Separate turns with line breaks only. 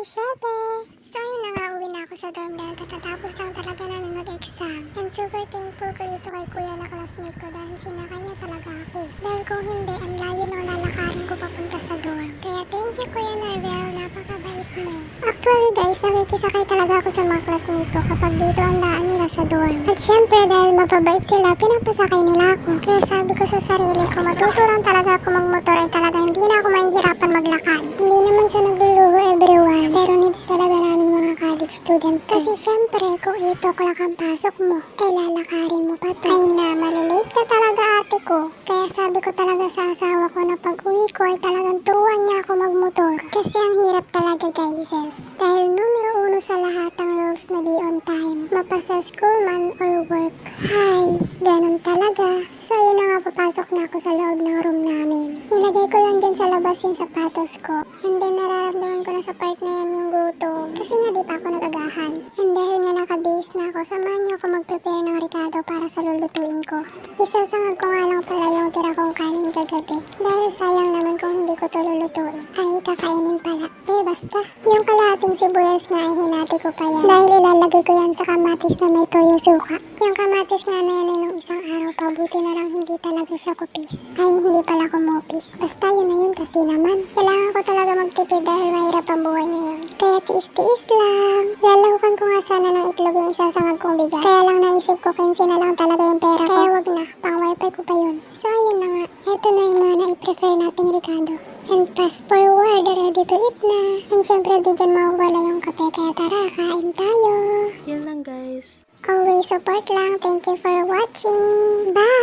Shebe! So ayun na nga, uwi na ako sa dorm dahil katatapos lang talaga namin mag-exam. I'm super thankful ko dito kay kuya na classmate ko dahil sinakay niya talaga ako. Dahil kung hindi, ang layo ng lalakarin ko papunta sa dorm. Kaya thank you Kuya Narvel, napakabait mo. Actually guys, nakikisakay talaga ako sa mga classmate ko kapag dito ang daan nila sa dorm. At syempre dahil mapabait sila, pinapasakay nila ako. Kaya sabi ko sa sarili ko, matuto lang talaga ako magmotor ay talaga hindi na ako mahihirapan maglakad. Hindi naman sa nagluluho everyone, pero needs talaga namin mga college student. Kasi syempre kung 8 o'clock ang pasok mo, ay lalakarin mo pa to. Ay na, malilate ka talaga ate ko. Kaya sabi ko talaga sa asawa ko na pag uwi ko ay talagang turuan niya ako magmotor. Kasi ang hirap talaga guys. Dahil numero 1 sa lahat ang rules na be on time. Mapasa school man or work. Hay, ganun talaga. So yun na nga, papasok na ako sa loob ng room namin. Nilagay ko lang dyan sa labas yung sapatos ko. And then nararamdaman ko na sa part na yan yung gutom. Kasi nga di pa ako nagagahan. And dahil nga nakabihis na ako, samahan niyo ako mag-prepare ng ricado para sa lulutuin ko. Isasangag ko nga lang pala yung tira kong kanin kagabi. Dahil sayang naman kung hindi ko to lulutuin. Ay, kakainin pala. Eh basta. Yung kalahating sibuyas nga ay hinati ko pa yan. Dahil ilalagay ko yan sa kamatis na may toyo suka. Yung kamatis nga na yan ay nung isang araw pa. Buti na lang hindi talaga siya kupis. Ay, hindi pala kumopis. Basta yun na yun kasi naman. Kailangan ko talaga magtipid dahil mahirap ang buhay ngayon. Kaya tiis-tiis lang. Lalahukan ko nga sana ng itlog yung isasangag kong bigas. Kaya lang naisip ko 15 na lang talaga yung pera. Kaya wag na. Pang wifi ko pa yun. So ayun na nga. Ito na yung mga na-i-prefer nating ricado. And fast forward, ready to eat na. And syempre di dyan mawawala yung kape. Kaya tara, kain tayo.
Yun lang guys.
Always support lang. Thank you for watching. Bye!